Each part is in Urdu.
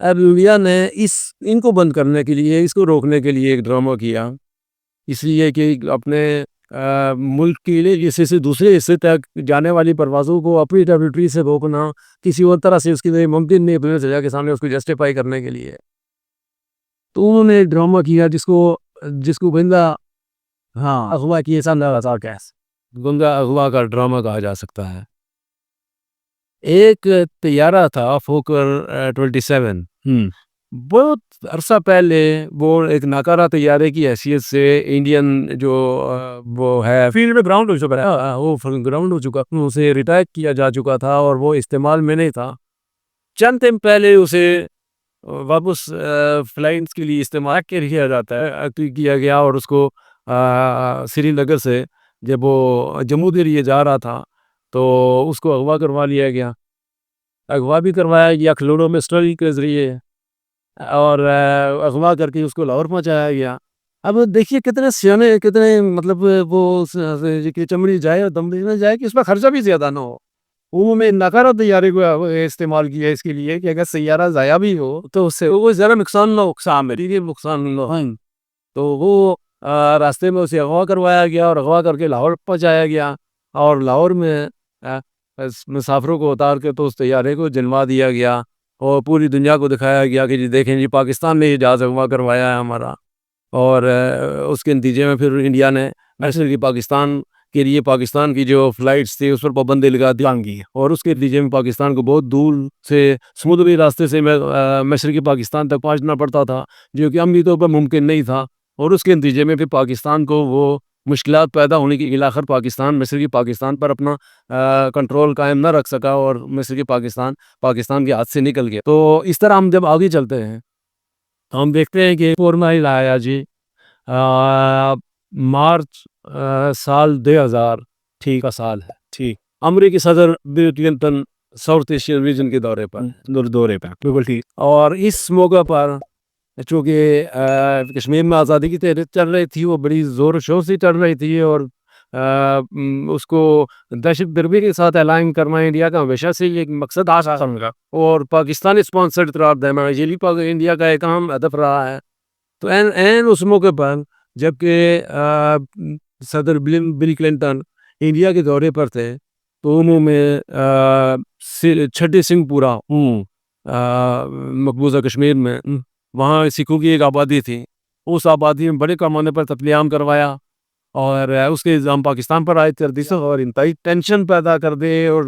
اب انڈیا نے ان کو بند کرنے کے لیے، اس کو روکنے کے لیے ایک ڈرامہ کیا، اس لیے کہ اپنے ملک کے لیے حصے سے دوسرے حصے تک جانے والی پروازوں کو اپنی ٹیریٹری سے روکنا کسی اور طرح سے اس کی ممکن نہیں اپنے سزا کے سامنے اس کو جسٹیفائی کرنے کے لیے. تو انہوں نے ایک ڈرامہ کیا جس کو گنگا اغوا کی گنگا اغوا کا ڈرامہ کہا جا سکتا ہے. ایک طیارہ تھا فوکر 27، بہت عرصہ پہلے وہ ایک ناکارہ طیارے کی حیثیت سے انڈین جو وہ ہے فیلڈ میں گراؤنڈ ہو چکا ہے، وہ گراؤنڈ ہو چکا، اسے ریٹائر کیا جا چکا تھا اور وہ استعمال میں نہیں تھا. چند دن پہلے اسے واپس فلائٹس کے لیے استعمال کیا جاتا ہے کیا گیا، اور اس کو سری نگر سے جب وہ جموں کے لیے جا رہا تھا تو اس کو اغوا کروا لیا گیا. اغوا بھی کروایا گیا کھلوڑوں میں اسٹوری کے ذریعے، اور اغوا کر کے اس کو لاہور پہنچایا گیا. اب دیکھیے کتنے سیانے، کتنے مطلب وہ چمڑی جائے اور دم نہ جائے کہ اس میں خرچہ بھی زیادہ نہ ہو. وہ میں ناکارہ طیارے کو استعمال کیا اس کے لیے کہ اگر سیارہ ضائع بھی ہو تو اس سے وہ زیادہ نقصان نہ ہو، میری نقصان نہ ہو. تو وہ راستے میں اسے اغوا کروایا گیا اور اغوا کر کے لاہور پہنچایا گیا، اور لاہور میں مسافروں کو اتار کے تو اس طیارے کو جلوا دیا گیا اور پوری دنیا کو دکھایا گیا کہ جی دیکھیں جی پاکستان نے یہ جہاز اغوا کروایا ہے ہمارا. اور اس کے نتیجے میں پھر انڈیا نے ایسے پاکستان کے لیے پاکستان کی جو فلائٹس تھی اس پر پابندی لگا دی، اور اس کے نتیجے میں پاکستان کو بہت دور سے سمندری راستے سے مشرقی پاکستان تک پہنچنا پڑتا تھا، جو کہ عملی طور پر ممکن نہیں تھا. اور اس کے نتیجے میں پھر پاکستان کو وہ مشکلات پیدا ہونے کی آخر مشرقی پاکستان پر اپنا کنٹرول قائم نہ رکھ سکا اور مشرقی پاکستان کے ہاتھ سے نکل گیا. تو اس طرح ہم جب آگے چلتے ہیں تو ہم دیکھتے ہیں کہ فورمائی لایا جی مارچ سال 2000 کا سال ہے. ٹھیک. امریکی صدر Bill Clinton south Asian region کے دورے پر بالکل ٹھیک. اور اس موقع پر چونکہ کشمیر میں آزادی کی تحریک چل رہی تھی، وہ بڑی زور و شور سے چل رہی تھی، اور اس کو دہشت گردی کے ساتھ الائن کرنا انڈیا کا ہمیشہ سے ایک مقصد رہا، اور پاکستانی اسپانسرڈ قرار دینا یہ بھی انڈیا کا ایک اہم ہدف رہا ہے. تو اس موقع پر جبکہ صدر بل کلنٹن انڈیا کے دورے پر تھے تو انہوں میں چھٹی سنگھ پورہ مقبوضہ کشمیر میں وہاں سکھوں کی ایک آبادی تھی، اس آبادی میں بڑے پیمانے پر قتل عام کروایا، اور اس کے الزام پاکستان پر عائد کر دی اور انتہائی ٹینشن پیدا کر دے. اور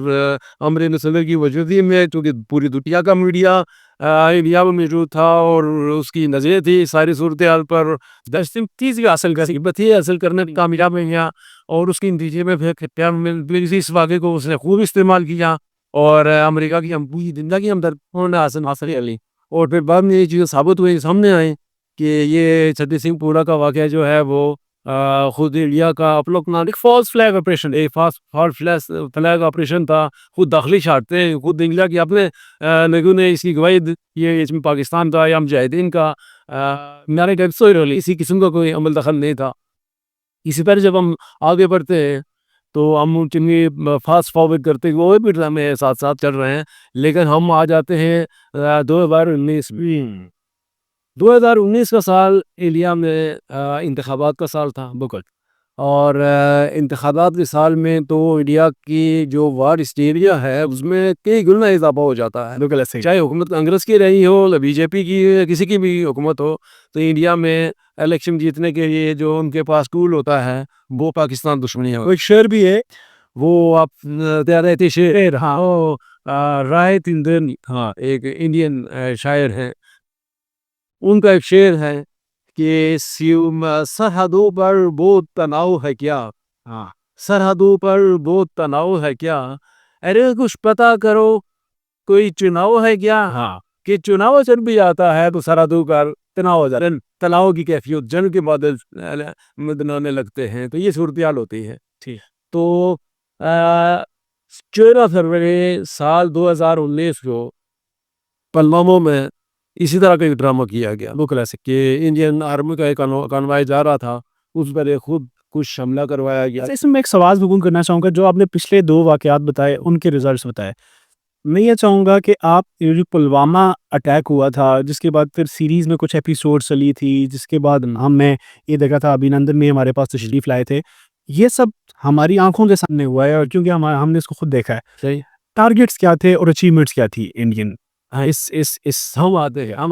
امریکی صدر کی وجودی میں چونکہ پوری دنیا کا میڈیا انڈیا میں موجود تھا اور اس کی نظریں تھی ساری صورتحال پر، دہشت حاصل کرنے میں کامیاب ہوئی، اور اس کے نتیجے میں پھر اس واقعے کو اس نے خوب استعمال کیا اور امریکہ کی پوری دنیا کی ہمدردی حاصل کر لی. اور پھر بعد میں یہ چیزیں ثابت ہوئی، سامنے آئیں کہ یہ چھٹی سنگھ پورہ کا واقعہ جو ہے وہ خود انڈیا کا فالس فلیگ آپریشن تھا، خود داخلی شرطیں، خود انڈیا کی اپنے لوگوں نے اس کی گواہی یہ اس میں پاکستان کا یا مجاہدین کا اسی قسم کا کوئی عمل دخل نہیں تھا. اسی پر جب ہم آگے بڑھتے ہیں تو ہم چنگی فاسٹ فارورڈ کرتے ہوئے بھی ڈرامے ساتھ ساتھ چل رہے ہیں، لیکن ہم آ جاتے ہیں 2019 کا سال انڈیا میں انتخابات کا سال تھا. اور انتخابات کے سال میں تو انڈیا کی جو وار ہسٹیریا ہے اس میں کئی گنا اضافہ ہو جاتا ہے. چاہے حکومت کانگریس کی رہی ہو یا بی جے پی کی، کسی کی بھی حکومت ہو، تو انڈیا میں الیکشن جیتنے کے لیے جو ان کے پاس ٹول ہوتا ہے وہ پاکستان دشمنی ہے. ایک شعر بھی ہے، وہ آپ شعر رائے تندن ایک انڈین شاعر ہیں، ان کا ایک شعر ہے کہ سرحدوں پر بہت تناؤ ہے کیا، سرحدوں پر بہت تناؤ ہے کیا، ارے کچھ پتا کرو کوئی چناؤ ہے کیا. کہ چناؤ جب بھی آتا ہے تو سرحدوں پر تناؤ کی کیفیت، جنگ کے بادل مدنانے لگتے ہیں، تو یہ صورتحال ہوتی ہے. تو 14 فروری سال 2019 کو پلوامہ میں اسی طرح کا ایک ڈرامہ کیا گیا کہ انڈین آرمی کا ایک کانوائے جا رہا تھا، اس پر خود کچھ حملہ کروایا گیا. اس میں ایک سوال کرنا چاہوں گا، جو آپ نے پچھلے 2 واقعات بتائے ان کے ریزلٹس بتائے، میں یہ چاہوں گا کہ آپ یہ جو پلوامہ اٹیک ہوا تھا جس کے بعد پھر سیریز میں کچھ ایپیسوڈ چلی تھی جس کے بعد ہم میں یہ دیکھا تھا ابھینندن میں ہمارے پاس تشریف لائے تھے، یہ سب ہماری آنکھوں کے سامنے ہوا ہے اور کیونکہ ہم نے اس کو خود دیکھا ہے. صحیح. ٹارگیٹس کیا تھے اور اچیومنٹس کیا تھی انڈین؟ اس ہم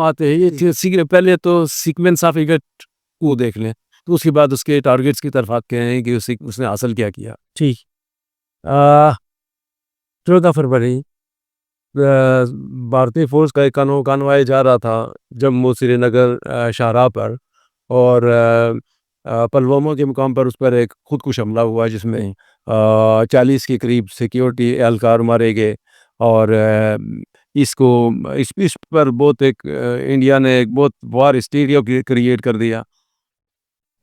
آتے ہیں یہ پہلے تو سیکوینس آف ایونٹ کو دیکھ لیں، تو اس کے بعد اس کے ٹارگیٹس کی طرف آتے ہیں کہ اس نے حاصل کیا کیا. ٹھیک. 14 فروری بھارتی فورس کا ایک کانوائے جا رہا تھا جموں سری نگر شاہراہ پر، اور پلوامہ کے مقام پر اس پر ایک خودکش حملہ ہوا جس میں 40 کے قریب سیکیورٹی اہلکار مارے گئے. اور اس پر بہت انڈیا نے ایک بہت وار ہسٹیریا کریٹ کر دیا.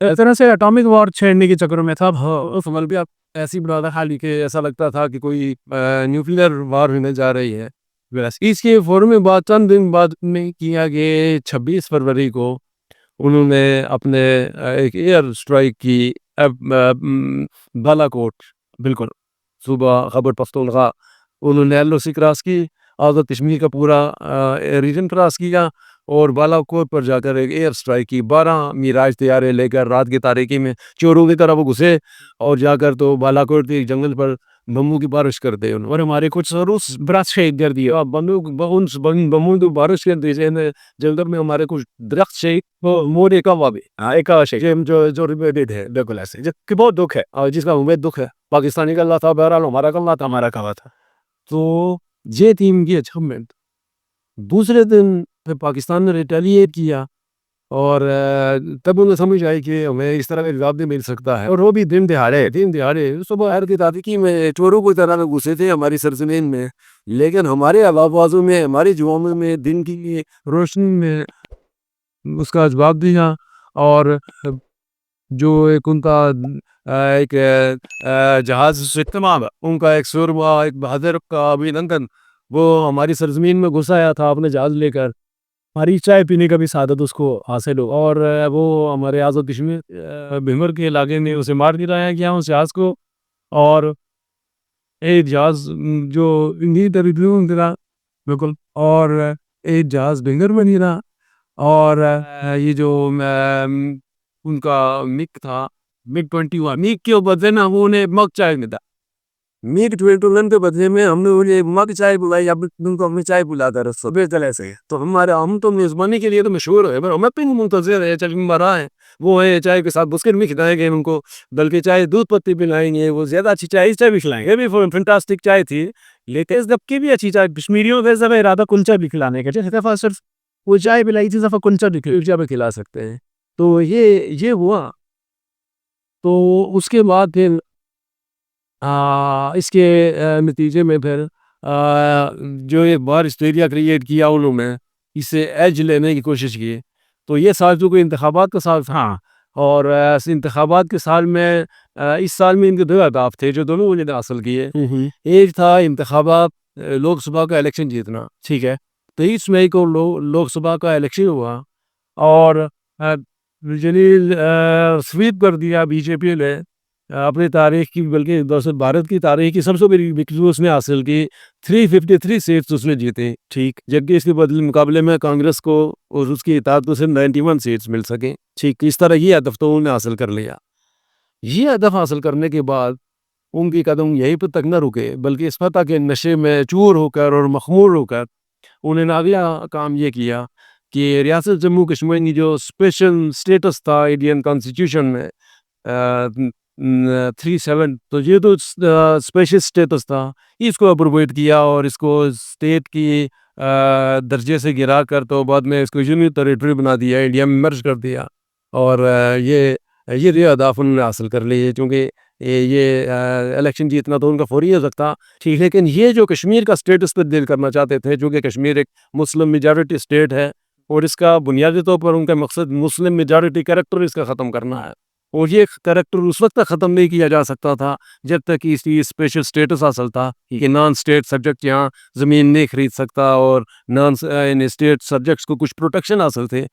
اس طرح سے اٹامک وار چھیڑنے کے چکروں میں تھا. اس عمل بھی ایسی بنا تھا خالی کہ ایسا لگتا تھا کہ کوئی نیوکلیئر وار ہونے جا رہی ہے. اس کے فوراً میں بعد چند دن بعد میں کیا کہ 26 فروری کو انہوں نے اپنے ایک ایئر اسٹرائک کی بالا کوٹ، بالکل صوبہ خیبر پختونخوا. انہوں نے LOC کراس کی، آزاد کشمیر کا پورا ریجن کراس کیا اور بالا کوٹ پر جا کر ایک ایئر اسٹرائک کی. 12 میراج طیارے لے کر رات کی تاریکی میں چوروں کی طرح وہ گھسے اور جا کر تو بالا کوٹ کے جنگل پر بموں کی بارش کرتے انہوں. اور ہمارے کچھ روس برات شہید کر دیے. بموں کی بارش کرتے جنگل میں ہمارے کچھ درخت شہید، مور ایک جو ریلیٹڈ ہے، بالکل ایسے کہ بہت دکھ ہے، جس کا ہمیں دکھ ہے. پاکستانی کا اللہ تھا، بہرحال ہمارا کا اللہ تھا، ہمارا کہا تھا. تو یہ ٹیم کی اچیومنٹ. دوسرے دن پھر پاکستان نے ریٹیلیٹ کیا اور تب انہیں سمجھ آئی کہ ہمیں اس طرح کا جواب نہیں مل سکتا ہے. اور وہ بھی دن دہاڑے صبح ہر کی تاریکی میں چوروں کو طرح گھسے تھے ہماری سرزمین میں، لیکن ہمارے آوازوں میں، ہماری جوانوں میں دن کی روشنی میں اس کا جواب دیا. اور جو ایک ان کا ایک جہاز استعمال، ان کا ایک سورما، ایک بہادر کا ابھینندن، وہ ہماری سرزمین میں گھس آیا تھا اپنے جہاز لے کر. ہماری چائے پینے کا بھی سعادت اس کو حاصل ہو. اور وہ ہمارے آزاد کشمیر بھیمر کے علاقے میں اسے مار گرایا گیا اس جہاز کو. اور ایک جہاز جو بالکل، اور ایک جہاز بھنگر میں نہیں رہا. اور یہ جو ان کا مک تھا، MiG-21 مک کے بدلے نا وہ انہیں مگ چائے میں تھا. MiG-21 کے بدلے میں ہم نے انہیں مگ چائے بلائی. اب ان کو ہمیں چائے بلا کر صبح چلے سے تو ہم تو میزبانی کے لیے تو مشہور ہے، پر ہمیں پہ منتظر ہے. چل مرا ہے وہ ہے چائے کے ساتھ بسکٹ بھی کھلائیں گے ان کو، بلکہ چائے دودھ پتی پلائیں گے. وہ زیادہ اچھی چائے بھی کھلائیں گے. یہ بھی فینٹاسٹک چائے تھی، لیکن اس دب کی بھی اچھی چائے. کشمیریوں کا زیادہ ارادہ کلچا بھی کھلانے کا، جیسے دفعہ صرف وہ چائے پلائی تھی، دفعہ کلچا بھی کھلا سکتے ہیں. تو یہ ہوا. تو اس کے بعد پھر اس کے نتیجے میں پھر جو یہ بار ہسٹیریا کریٹ کیا انہوں نے، اسے ایج لینے کی کوشش کی. تو یہ سال جو کوئی انتخابات کا سال تھا، اور اس انتخابات کے سال میں اس سال میں ان کے 2 اہداف تھے جو دونوں انہوں نے حاصل کیے. ایک تھا انتخابات، لوک سبھا کا الیکشن جیتنا. ٹھیک ہے. 23 مئی کو لوک سبھا کا الیکشن ہوا اور جلیل سویپ کر دیا بی جے پی نے اپنی تاریخ کی، بلکہ بھارت کی تاریخ کی سب سے بڑی وکٹری اس نے حاصل کی. 353 سیٹس اس نے جیتے. ٹھیک. جبکہ اس کے مقابلے میں کانگریس کو اور اس کی اتحاد کو صرف 91 سیٹس مل سکیں. ٹھیک. اس طرح یہ ہدف تو انہوں نے حاصل کر لیا. یہ ہدف حاصل کرنے کے بعد ان کی قدم یہیں پہ تک نہ رکے، بلکہ اس فتح کے نشے میں چور ہو کر اور مخمور ہو کر انہوں نے اگلا کام یہ کیا کہ ریاست جموں کشمیر کی جو اسپیشل سٹیٹس تھا انڈین کانسٹیٹیوشن میں 37، تو یہ تو اسپیشل سٹیٹس تھا، اس کو اپرویٹ کیا اور اس کو اسٹیٹ کی درجے سے گرا کر تو بعد میں اس کو یونین ٹیریٹری بنا دیا، انڈیا میں مرج کر دیا. اور یہ اہداف انہوں نے حاصل کر لیے، چونکہ یہ الیکشن جیتنا تو ان کا فوری ہو سکتا. ٹھیک. لیکن یہ جو کشمیر کا اسٹیٹس تبدیل کرنا چاہتے تھے، چونکہ کشمیر ایک مسلم میجارٹی اسٹیٹ ہے اور اس کا بنیادی طور پر ان کا مقصد مسلم میجارٹی کریکٹر اس کا ختم کرنا ہے. اور یہ کریکٹر اس وقت تک ختم نہیں کیا جا سکتا تھا جب تک اس کی اسپیشل سٹیٹس حاصل تھا کہ نان اسٹیٹ سبجیکٹ یہاں زمین نہیں خرید سکتا، اور نان اسٹیٹ سبجیکٹس کو کچھ پروٹیکشن حاصل تھے.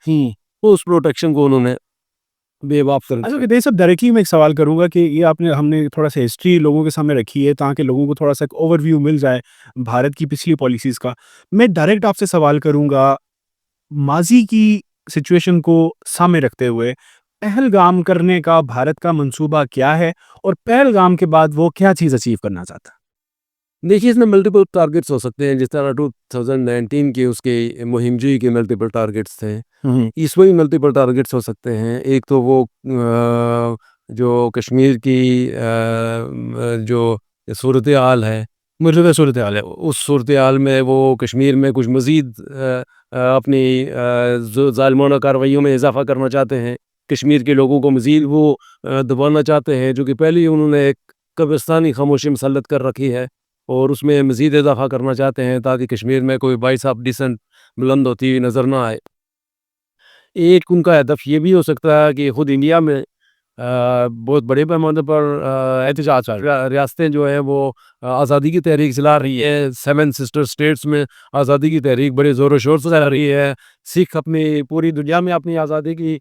اس پروٹیکشن کو انہوں نے بے باپ کر اچھا کہ صاحب ڈائریکٹلی میں ایک سوال کروں گا کہ یہ ہم نے تھوڑا سا ہسٹری لوگوں کے سامنے رکھی ہے تاکہ لوگوں کو تھوڑا سا ایک اوور ویو مل جائے بھارت کی پچھلی پالیسیز کا. میں ڈائریکٹ آپ سے سوال کروں گا ماضی کی سچویشن کو سامنے رکھتے ہوئے پہلگام کرنے کا بھارت کا منصوبہ کیا ہے اور پہلگام کے بعد وہ کیا چیز اچیو کرنا چاہتا ہے؟ دیکھیے اس میں ملٹیپل ٹارگیٹس ہو سکتے ہیں. جس طرح 2019 کی اس کے مہم جوئی کے ملٹیپل ٹارگیٹس تھے, اس میں بھی ملٹیپل ٹارگیٹس ہو سکتے ہیں. ایک تو وہ جو کشمیر کی جو صورتحال ہے, موجودہ صورتحال ہے, اس صورتحال میں وہ کشمیر میں کچھ مزید اپنی ظالمانہ کارروائیوں میں اضافہ کرنا چاہتے ہیں. کشمیر کے لوگوں کو مزید وہ دبانا چاہتے ہیں, جو کہ پہلے ہی انہوں نے ایک قبرستانی خاموشی مسلط کر رکھی ہے, اور اس میں مزید اضافہ کرنا چاہتے ہیں تاکہ کشمیر میں کوئی وائس آف ڈسنٹ بلند ہوتی ہوئی نظر نہ آئے. ایک ان کا ہدف یہ بھی ہو سکتا ہے کہ خود انڈیا میں بہت بڑے پیمانے پر احتجاج, ریاستیں جو ہیں وہ آزادی کی تحریک چلا رہی ہے. 7 سسٹر اسٹیٹس میں آزادی کی تحریک بڑے زور و شور سے چلا رہی ہے. سکھ اپنی پوری دنیا میں اپنی آزادی کی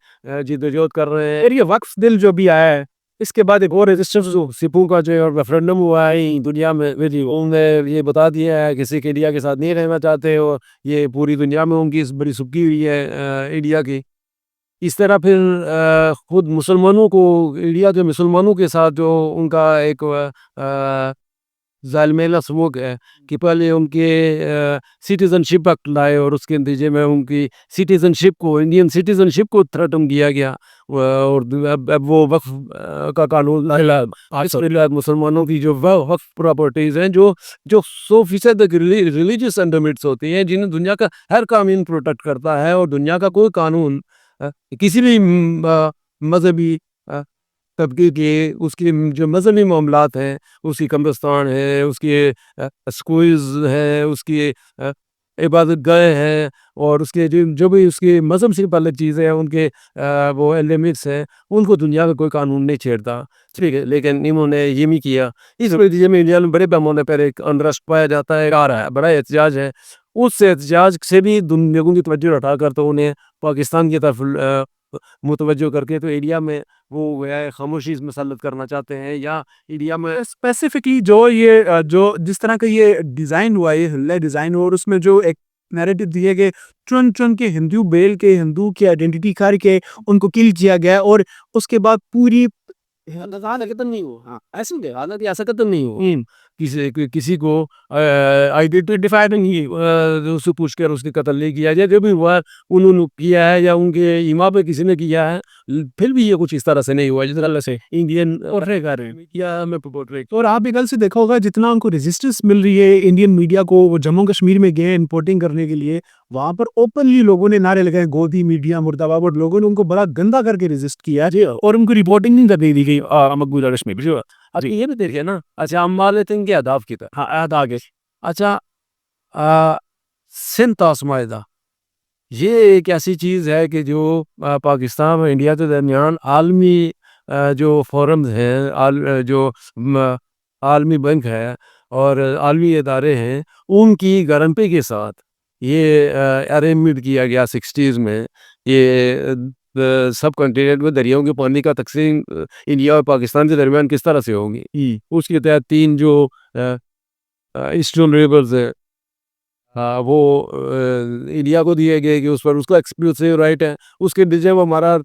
جدوجہد کر رہے ہیں. یہ وقف دل جو بھی آیا ہے, اس کے بعد ایک اور رجسٹر سپو کا جو ریفرنڈم ہوا ہے دنیا میں, انہوں نے یہ بتا دیا ہے کہ سکھ انڈیا کے ساتھ نہیں رہنا چاہتے, اور یہ پوری دنیا میں ان کی بڑی سبکی ہوئی ہے انڈیا کی. اس طرح پھر خود مسلمانوں کو, انڈیا کے مسلمانوں کے ساتھ جو ان کا ایک ظالمانہ سلوک ہے کہ پہلے ان کے سٹیزن شپ ایکٹ لائے اور اس کے نتیجے میں ان کی سٹیزن شپ کو, انڈین سٹیزن شپ کو تھریٹن کیا گیا, اور اب وہ وقف کا قانون لائے. مسلمانوں کی جو وقف پراپرٹیز ہیں جو 100% ریلیجیس سینٹیمنٹس ہوتی ہیں, جنہیں دنیا کا ہر قانون پروٹیکٹ کرتا ہے, اور دنیا کا کوئی قانون کسی بھی مذہبی طبقے کے اس کے جو مذہبی معاملات ہیں, اس کی قبرستان ہے, اس کی اسکولز ہے, اس کی عبادت گاہ ہے, اور اس کے جو بھی اس کے مذہب سے متعلق چیزیں ہیں, ان کے وہ ایلیمنٹس ہیں, ان کو دنیا کا کوئی قانون نہیں چھیڑتا. ٹھیک ہے, لیکن انہوں نے یہ نہیں کیا. اس نتیجے میں انڈیا میں بڑے پیمانے پر ایک انرسٹ پایا جاتا ہے, آ رہا ہے, بڑا احتجاج ہے. اس احتجاج سے بھی لوگوں کی توجہ ہٹا کر تو انہیں پاکستان کی طرف متوجہ کر کے تو انڈیا میں وہ خاموشی مسلط کرنا چاہتے ہیں, یا انڈیا میں اسپیسیفکلی جو جس طرح کا یہ ڈیزائن ہوا ہے ہلے ڈیزائن, اور اس میں جو ایک نیریٹو دیے گئے چن کے ہندو بیل کے ہندو کی آئیڈینٹی کر کے ان کو کل کیا گیا, اور اس کے بعد پوری ختم نہیں ہو, ایسے حالت ایسا ختم نہیں ہو, کسی کو آئیڈینٹیفائی نہیں اس سے پوچھ کر اس کے قتل نہیں کیا جائے. جو بھی ہوا انہوں نے کیا ہے یا ان کے ایما پہ کسی نے کیا ہے, پھر بھی یہ کچھ اس طرح سے نہیں ہوا جس طرح سے انڈین اور اور آپ ایک گل سے دیکھا ہوگا جتنا ان کو ریزسٹنس مل رہی ہے انڈین میڈیا کو, وہ جموں کشمیر میں گئے رپورٹنگ کرنے کے لیے, وہاں پر اوپنلی لوگوں نے نعرے لگائے گودی میڈیا مرد آباد, اور لوگوں نے ان کو بڑا گندا کر کے ریزسٹ کیا اور ان کو رپورٹنگ نہیں کرنے دی گئی مقبوضہ کشمیر. اچھا یہ بھی دیکھیے نا, اچھا ہم مان لیتے ہیں کہ اہداف کی طرح اہداف. اچھا سندھ طاس معاہدہ یہ ایک ایسی چیز ہے کہ جو پاکستان اور انڈیا کے درمیان عالمی جو فورمز ہیں, جو عالمی بینک ہے اور عالمی ادارے ہیں, ان کی گارنٹی کے ساتھ یہ ارینجمنٹ کیا گیا 60s میں. یہ سب کنٹیننٹ میں دریاؤں کے پانی کا تقسیم انڈیا اور پاکستان کے درمیان کس طرح سے ہوگی, اس کے تحت 3 جو ایسٹرن ریورز ہیں وہ انڈیا کو دیے گئے کہ اس پر اس کا ایکسکلوسیو رائٹ ہے. اس کے نتیجے میں ہمارا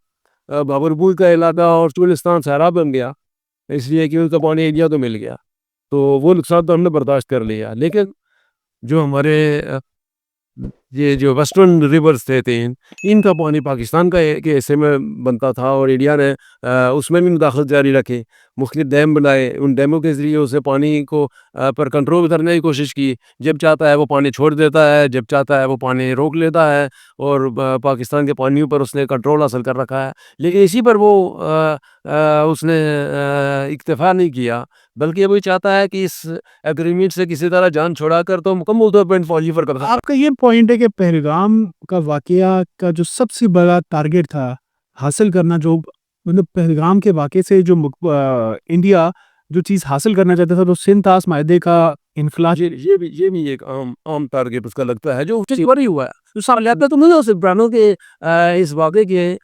بابرپور کا علاقہ اور چولستان صحرا بن گیا, اس لیے کہ اس کا پانی انڈیا کو مل گیا. تو وہ نقصان تو ہم نے برداشت کر لیا, لیکن جو ہمارے یہ جو ویسٹرن ریورز تھے 3, ان کا پانی پاکستان کا کے حصے میں بنتا تھا, اور انڈیا نے اس میں بھی مداخلت جاری رکھی, مختلف ڈیم بنائے, ان ڈیموں کے ذریعے اسے پانی کو پر کنٹرول کرنے کی کوشش کی. جب چاہتا ہے وہ پانی چھوڑ دیتا ہے, جب چاہتا ہے وہ پانی روک لیتا ہے, اور پاکستان کے پانیوں پر اس نے کنٹرول حاصل کر رکھا ہے. لیکن اسی پر وہ اس نے اکتفا نہیں کیا, بلکہ وہ چاہتا ہے کہ اس ایگریمنٹ سے کسی طرح جان چھوڑا کر تو مکمل طور پر فوجی پر قبضہ. آپ کا یہ پوائنٹ ہے کہ پہلگام کا واقعہ کا جو سب سے بڑا ٹارگیٹ تھا حاصل کرنا, جو مطلب پہلگام کے واقعے سے جو انڈیا جو چیز حاصل کرنا چاہتا تھا, تو سندھ طاس معاہدے کا انخلاص, یہ بھی ایک عام ٹارگیٹ اس کا لگتا ہے جو بڑی ہوا ہے. تو سب لگتا تو مجھے برانوں کے اس واقعے کے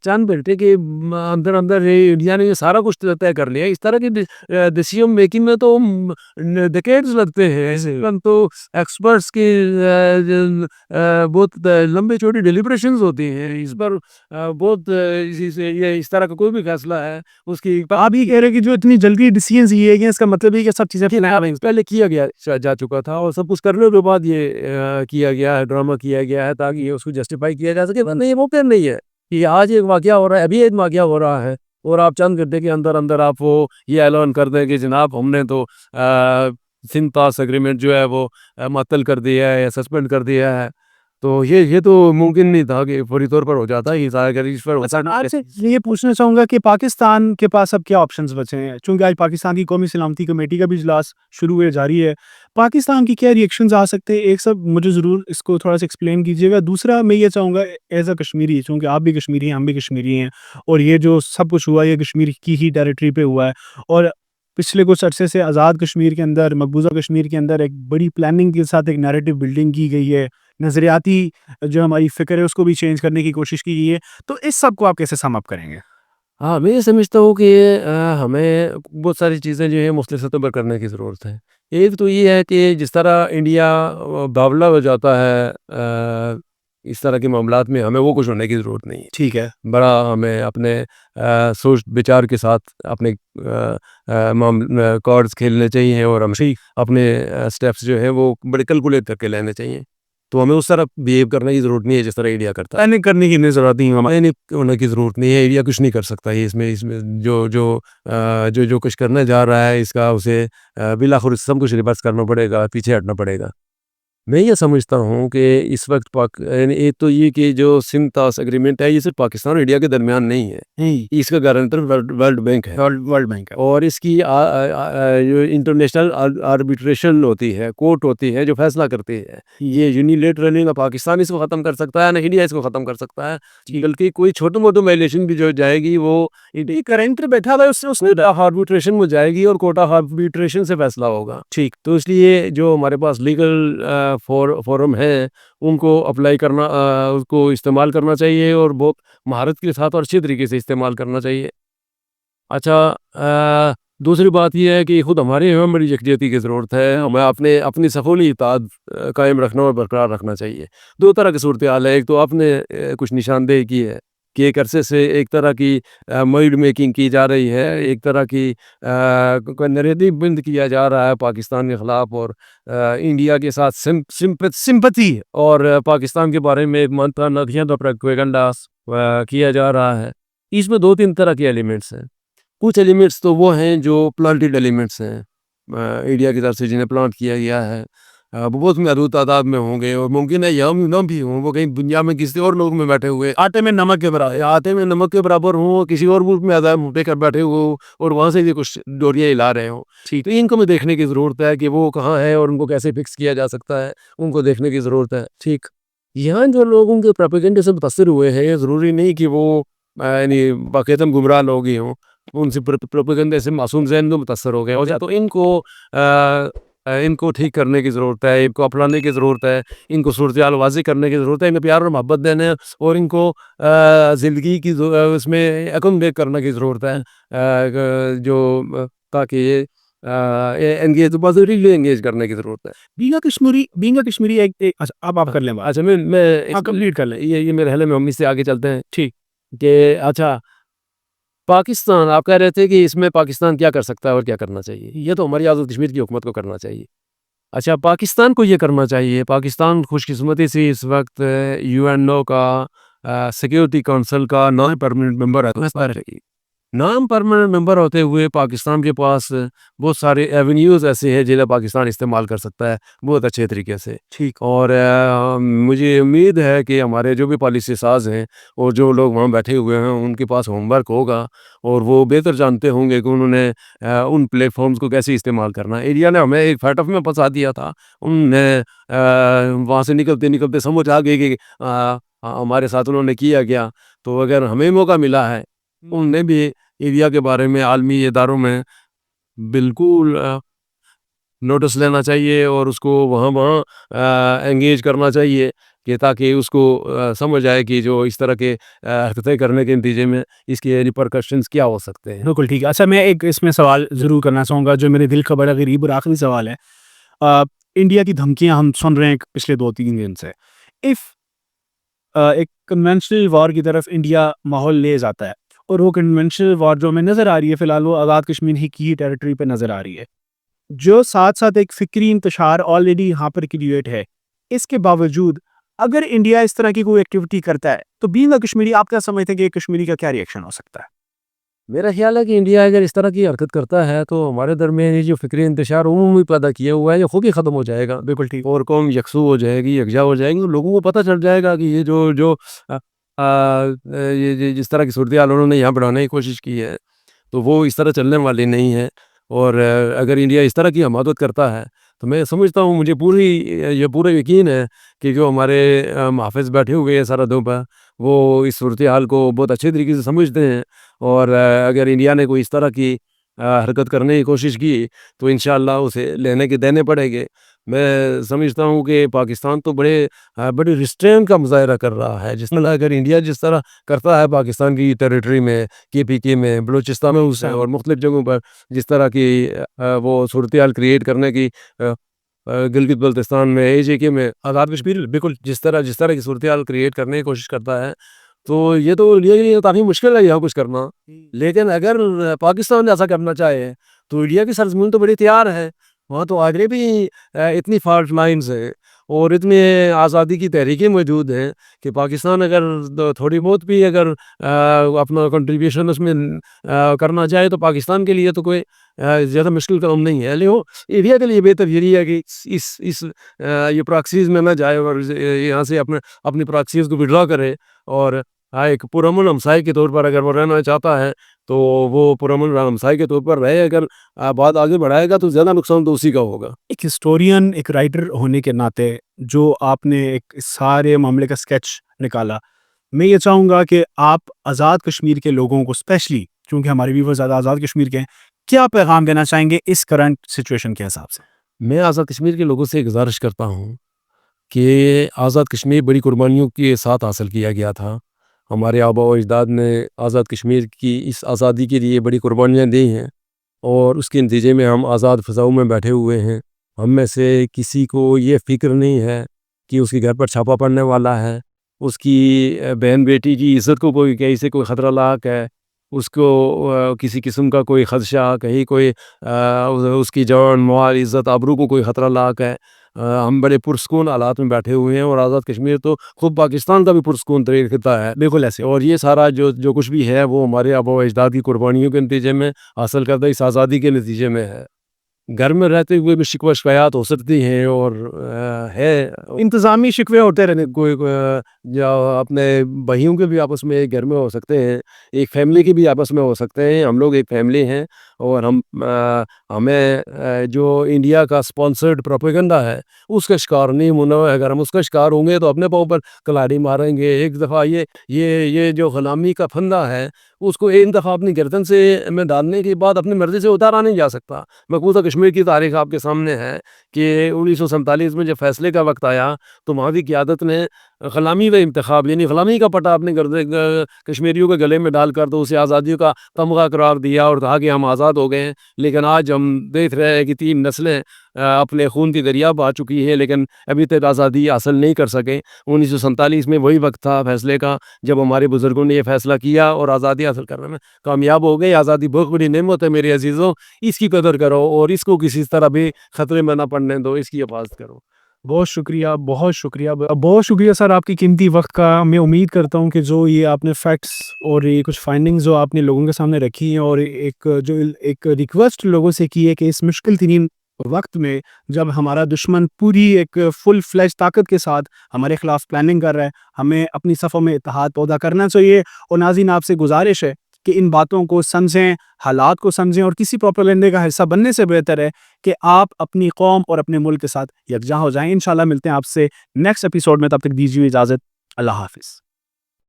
چند گھنٹے کے اندر اندر انڈیا نے یہ سارا کچھ طے کر لیا. اس طرح کی ڈیسیژن میکنگ میں تو ڈیکیڈز لگتے ہیں. ایسے تو ایکسپرٹس کی بہت لمبی چوڑی ڈیلیبریشنز ہوتی ہیں اس پر. بہت یہ اس طرح کا کوئی بھی فیصلہ ہے اس کی آپ یہ کہہ رہے ہیں کہ جو اتنی جلدی ڈیسیژنز لیے گئے اس کا مطلب ہے کہ سب چیزیں پہلے کیا گیا جا چکا تھا اور سب کچھ کرنے کے بعد یہ کیا گیا ہے, ڈرامہ کیا گیا ہے تاکہ یہ اس کو جسٹیفائی کیا جا سکے. ورنہ یہ ممکن نہیں ہے کہ آج ایک واقعہ ہو رہا ہے, ابھی ایک واقعہ ہو رہا ہے اور آپ چند گھنٹے کے اندر اندر آپ وہ یہ اعلان کر دیں کہ جناب ہم نے تو سندھ پاس اگریمنٹ جو ہے وہ معطل کر دیا ہے یا سسپینڈ کر دیا ہے. تو یہ تو ممکن نہیں تھا کہ فوری طور پر ہو جاتا. آپ سے یہ پوچھنا چاہوں گا کہ پاکستان کے پاس اب کیا آپشنز بچے ہیں, چونکہ آج پاکستان کی قومی سلامتی کمیٹی کا بھی اجلاس شروع ہے, جاری ہے. پاکستان کی کیا ریئیکشنز آ سکتے ہیں؟ ایک سب مجھے ضرور اس کو تھوڑا سا ایکسپلین کیجیے گا. دوسرا میں یہ چاہوں گا ایز اے کشمیری, چونکہ آپ بھی کشمیری ہیں, ہم بھی کشمیری ہیں, اور یہ جو سب کچھ ہوا یہ کشمیر کی ہی ٹیریٹری پہ ہوا ہے, اور پچھلے کچھ عرصے سے آزاد کشمیر کے اندر, مقبوضہ کشمیر کے اندر ایک بڑی پلاننگ کے ساتھ ایک نیریٹو بلڈنگ کی گئی ہے, نظریاتی جو ہماری فکر ہے اس کو بھی چینج کرنے کی کوشش کی گئی ہے. تو اس سب کو آپ کیسے سم اپ کریں گے؟ ہاں, میں یہ سمجھتا ہوں کہ ہمیں بہت ساری چیزیں جو ہیں مختلف سطح پر کرنے کی ضرورت ہے. ایک تو یہ ہے کہ جس طرح انڈیا باولا ہو جاتا ہے اس طرح کے معاملات میں, ہمیں وہ کچھ ہونے کی ضرورت نہیں ہے. ٹھیک ہے, بڑا ہمیں اپنے سوچ بچار کے ساتھ اپنے کارڈز کھیلنے چاہیے اور ہمیں اپنے سٹیپس جو ہیں وہ بڑے کیلکولیٹ کر کے لینے چاہیے. تو ہمیں اس طرح بیہیو کرنے کی ضرورت نہیں ہے جس طرح انڈیا کرتا ہے. کرنے کی ضرورت نہیں, ہمیں ہونے کی ضرورت نہیں ہے. انڈیا کچھ نہیں کر سکتا ہے اس میں جو کچھ کرنے جا رہا ہے اس کا اسے بالآخر سب کچھ ریورس کرنا پڑے گا, پیچھے ہٹنا پڑے گا. میں یہ سمجھتا ہوں کہ اس وقت ایک تو یہ کہ جو سندھ طاس اگریمنٹ ہے یہ صرف پاکستان اور انڈیا کے درمیان نہیں ہے, اس کا گارنٹر ورلڈ بینک ہے. ورلڈ بینک ہے, اور اس کی جو انٹرنیشنل آربیٹریشن ہوتی ہے, کورٹ ہوتی ہے جو فیصلہ کرتی ہے. یہ یونیلیٹرلی نہ پاکستان اس کو ختم کر سکتا ہے نہ انڈیا اس کو ختم کر سکتا ہے, بلکہ کوئی چھوٹی موٹی وائلیشن بھی جو جائے گی وہ کرنٹر بیٹھا ہوا ہے اس نے آربیٹریشن میں جائے گی اور کوٹا آربیٹریشن سے فیصلہ ہوگا. ٹھیک, تو اس لیے جو ہمارے پاس لیگل فورم ہیں ان کو اپلائی کرنا, اس کو استعمال کرنا چاہیے اور بہت مہارت کے ساتھ اور اچھی طریقے سے استعمال کرنا چاہیے. اچھا, دوسری بات یہ ہے کہ خود ہماری بڑی یکجہتی کی ضرورت ہے. ہمیں اپنی سفولی اتحاد قائم رکھنا اور برقرار رکھنا چاہیے. دو طرح کی صورتحال ہے, ایک تو آپ نے کچھ نشاندہی کی ہے کہ ایک عرصے سے ایک طرح کی مائنڈ میکنگ کی جا رہی ہے, ایک طرح کی نریٹو بلڈ کیا جا رہا ہے پاکستان کے خلاف, اور انڈیا کے ساتھ سمپتھی اور پاکستان کے بارے میں ایک منتھنیہ پروپیگنڈا کیا جا رہا ہے. اس میں دو تین طرح کے ایلیمنٹس ہیں. کچھ ایلیمنٹس تو وہ ہیں جو پلانٹڈ ایلیمنٹس ہیں انڈیا کی طرف سے, جنہیں پلانٹ کیا گیا ہے. وہ بہت محدود تعداد میں ہوں گے اور ممکن ہے یہ نہ بھی ہوں, وہ کہیں دنیا میں کسی اور لوگ میں بیٹھے ہوئے آٹے میں نمک کے برابر ہوں, کسی اور ملک میں آدھا موٹے کر بیٹھے ہوئے اور وہاں سے بھی کچھ ڈوریاں ہلا رہے ہوں. تو ان کو بھی دیکھنے کی ضرورت ہے کہ وہ کہاں ہے اور ان کو کیسے فکس کیا جا سکتا ہے, ان کو دیکھنے کی ضرورت ہے. ٹھیک, یہاں جو لوگوں کے پروپیگنڈے سے متاثر ہوئے ہیں, ضروری نہیں کہ وہ یعنی باقاعدہ گمراہ لوگ ہی ہوں, ان سے پروپیگنڈے سے معصوم ذہن میں متاثر ہو گئے. تو ان کو ٹھیک کرنے کی ضرورت ہے, ان کو اپنانے کی ضرورت ہے, ان کو صورتحال واضح کرنے کی ضرورت ہے, انہیں پیار اور محبت دینے اور ان کو زندگی کی اس میں اکموڈیٹ کرنے کی ضرورت ہے, جو تاکہ انگیج کرنے کی ضرورت ہے. بینگا کشمیری اب آپ کر لیں بات. اچھا, میں کمپلیٹ کر لیں. یہ میرے حل میں ہم اس سے آگے چلتے ہیں. ٹھیک, کہ اچھا پاکستان, آپ کہہ رہے تھے کہ اس میں پاکستان کیا کر سکتا ہے اور کیا کرنا چاہیے. یہ تو ہماری آزاد کشمیر کی حکومت کو کرنا چاہیے. اچھا, پاکستان کو یہ کرنا چاہیے. پاکستان خوش قسمتی سے اس وقت UN کا سیکیورٹی کونسل کا نان پرماننٹ ممبر ہے. نان پرماننٹ ممبر ہوتے ہوئے پاکستان کے پاس بہت سارے ایونیوز ایسے ہیں جنہیں پاکستان استعمال کر سکتا ہے بہت اچھے طریقے سے. ٹھیک, اور مجھے امید ہے کہ ہمارے جو بھی پالیسی ساز ہیں اور جو لوگ وہاں بیٹھے ہوئے ہیں ان کے پاس ہوم ورک ہوگا اور وہ بہتر جانتے ہوں گے کہ انہوں نے ان پلیٹ فارمز کو کیسے استعمال کرنا ہے. انڈیا نے ہمیں ایک فیٹ آف میں پھنسا دیا تھا, انہوں نے وہاں سے نکلتے سمجھ آ گئی کہ ہمارے ساتھ انہوں نے کیا گیا. تو اگر ہمیں موقع ملا ہے, انہوں نے بھی انڈیا کے بارے میں عالمی اداروں میں بالکل نوٹس لینا چاہیے اور اس کو وہاں انگیج کرنا چاہیے کہ تاکہ اس کو سمجھ آئے کہ جو اس طرح کے حرکتیں کرنے کے نتیجے میں اس کے ریپرکشنز کیا ہو سکتے ہیں۔ بالکل ٹھیک ہے۔ اچھا، میں ایک اس میں سوال ضرور کرنا چاہوں گا جو میرے دل کا بڑا غریب اور آخری سوال ہے۔ انڈیا کی دھمکیاں ہم سن رہے ہیں پچھلے 2-3 دن سے۔ ایک کنونشنل وار کی طرف انڈیا ماحول لے جاتا ہے، اور وہ کنونشنل وار جو ہمیں نظر آ رہی ہے فی الحال وہ آزاد کشمیر ہی کی ٹیریٹری پہ نظر آ رہی ہے، جو ساتھ ساتھ ایک فکری انتشار آلریڈی یہاں پر کریٹ ہے۔ اس کے باوجود اگر انڈیا اس طرح کی کوئی ایکٹیویٹی کرتا ہے تو بینگ اے کشمیری آپ کیا سمجھتے ہیں کہ ایک کشمیری کا کیا ری ایکشن ہو سکتا ہے؟ میرا خیال ہے کہ انڈیا اگر اس طرح کی حرکت کرتا ہے تو ہمارے درمیان یہ جو فکری انتشار عمومی پیدا کیا ہوا ہے یہ خود ہی ختم ہو جائے گا، بالکل ٹھیک۔ اور قوم یکسو ہو جائے گی، یکجا ہو جائے گی، لوگوں کو پتہ چل جائے گا کہ یہ جو یہ جس طرح کی صورتحال انہوں نے یہاں بڑھانے کی کوشش کی ہے تو وہ اس طرح چلنے والی نہیں ہے۔ اور اگر انڈیا اس طرح کی حمایت کرتا ہے تو میں سمجھتا ہوں، مجھے یہ پورا یقین ہے کہ جو ہمارے محافظ بیٹھے ہوئے ہیں سرحدوں پر وہ اس صورتحال کو بہت اچھے طریقے سے سمجھتے ہیں، اور اگر انڈیا نے کوئی اس طرح کی حرکت کرنے کی کوشش کی تو انشاءاللہ اسے لینے کے دینے پڑیں گے۔ میں سمجھتا ہوں کہ پاکستان تو بڑی ریسٹرین کا مظاہرہ کر رہا ہے، جس طرح اگر انڈیا جس طرح کرتا ہے پاکستان کی ٹیریٹری میں، KPK میں، بلوچستان میں اور مختلف جگہوں پر جس طرح کی وہ صورتحال کریٹ کرنے کی گلگت بلتستان میں، AJK میں، آزاد کشمیر بالکل جس طرح کی صورتحال کریٹ کرنے کی کوشش کرتا ہے تو یہ کافی مشکل ہے یہاں کچھ کرنا۔ لیکن اگر پاکستان ایسا کرنا چاہے تو انڈیا کی سرزمین تو بڑی تیار ہے، وہاں تو آگے بھی اتنی فالٹ لائنز ہیں اور اتنی آزادی کی تحریکیں موجود ہیں کہ پاکستان اگر تھوڑی بہت بھی اگر اپنا کنٹریبیوشن اس میں کرنا چاہے تو پاکستان کے لیے تو کوئی زیادہ مشکل کام نہیں ہے۔ لیکن انڈیا کے لیے بہتر یہی ہے کہ یہ پراکسیز میں نہ جائے اور یہاں سے اپنی پراکسیز کو وڈرا کرے، اور ایک پرامن ہمسائے کے طور پر اگر وہ رہنا چاہتا ہے تو وہ پرامن ہمسائے کے طور پر رہے۔ اگر بات آگے بڑھائے گا تو زیادہ نقصان تو اسی کا ہوگا۔ ایک ہسٹورین، ایک رائٹر ہونے کے ناطے جو آپ نے ایک سارے معاملے کا سکیچ نکالا، میں یہ چاہوں گا کہ آپ آزاد کشمیر کے لوگوں کو اسپیشلی چونکہ ہمارے ویور زیادہ آزاد کشمیر کے ہیں، کیا پیغام دینا چاہیں گے اس کرنٹ سچویشن کے حساب سے؟ میں آزاد کشمیر کے لوگوں سے گزارش کرتا ہوں کہ آزاد کشمیر بڑی قربانیوں کے ساتھ حاصل کیا گیا تھا۔ ہمارے آباء و اجداد نے آزاد کشمیر کی اس آزادی کے لیے بڑی قربانیاں دی ہیں، اور اس کے نتیجے میں ہم آزاد فضاؤں میں بیٹھے ہوئے ہیں۔ ہم میں سے کسی کو یہ فکر نہیں ہے کہ اس کے گھر پر چھاپا پڑنے والا ہے، اس کی بہن بیٹی کی عزت کو کہیں سے کوئی خطرہ لاحق ہے، اس کو کسی قسم کا کوئی خدشہ، کہیں کوئی اس کی جان مال عزت آبرو کو کوئی خطرہ لاحق ہے۔ ہم بڑے پرسکون حالات میں بیٹھے ہوئے ہیں، اور آزاد کشمیر تو خود پاکستان کا بھی پرسکون ترین خطہ ہے، بالکل ایسے۔ اور یہ سارا جو کچھ بھی ہے وہ ہمارے آباء و اجداد کی قربانیوں کے نتیجے میں حاصل کردہ اس آزادی کے نتیجے میں ہے۔ گھر میں رہتے ہوئے بھی شکوہ شکایات ہو سکتی ہیں، اور ہے انتظامی شکوے ہوتے رہنے۔ کوئی جو اپنے بھائیوں کے بھی آپس میں ایک گھر میں ہو سکتے ہیں، ایک فیملی کے بھی آپس میں ہو سکتے ہیں۔ ہم لوگ ایک فیملی ہیں، اور ہمیں جو انڈیا کا سپانسرڈ پروپیگنڈا ہے اس کا شکار نہیں ہونا ہے۔ اگر ہم اس کا شکار ہوں گے تو اپنے پاؤں پر کلاڑی ماریں گے۔ ایک دفعہ یہ جو غلامی کا پھندا ہے اس کو ایک دفعہ اپنی گردن سے میں ڈالنے کے بعد اپنی مرضی سے اتارا نہیں جا سکتا۔ مقبوضہ کشمیر کی تاریخ آپ کے سامنے ہے کہ 1947 میں جب فیصلے کا وقت آیا تو وہاں کی قیادت نے غلامی و انتخاب یعنی غلامی کا پٹا اپنے کشمیریوں کے گلے میں ڈال کر تو اسے آزادیوں کا تمغہ قرار دیا اور کہا کہ ہم آزاد ہو گئے ہیں۔ لیکن آج ہم دیکھ رہے ہیں کہ 3 نسلیں اپنے خون کی دریا بہا چکی ہے، لیکن ابھی تک آزادی حاصل نہیں کر سکے۔ 1947 میں وہی وقت تھا فیصلے کا جب ہمارے بزرگوں نے یہ فیصلہ کیا اور آزادی حاصل کرنے میں کامیاب ہو گئے۔ آزادی بہت بڑی نعمت ہے میرے عزیزوں، اس کی قدر کرو اور اس کو کسی طرح بھی خطرے میں نہ پڑنے دو، اس کی حفاظت کرو۔ بہت شکریہ، بہت شکریہ، بہت شکریہ سر آپ کی قیمتی وقت کا۔ میں امید کرتا ہوں کہ جو یہ آپ نے فیکٹس اور یہ کچھ فائنڈنگز جو آپ نے لوگوں کے سامنے رکھی ہیں، اور ایک ریکویسٹ لوگوں سے کی ہے کہ اس مشکل ترین وقت میں جب ہمارا دشمن پوری ایک فل فلیج طاقت کے ساتھ ہمارے خلاف پلاننگ کر رہا ہے، ہمیں اپنی صفوں میں اتحاد پیدا کرنا چاہیے۔ اور ناظرین آپ سے گزارش ہے کہ ان باتوں کو سمجھیں، حالات کو سمجھیں، اور کسی پروپیگنڈے کا حصہ بننے سے بہتر ہے کہ آپ اپنی قوم اور اپنے ملک کے ساتھ یکجا ہو جائیں۔ انشاءاللہ ملتے ہیں آپ سے نیکسٹ ایپیسوڈ میں، تب تک دیجیے اجازت۔ اللہ حافظ۔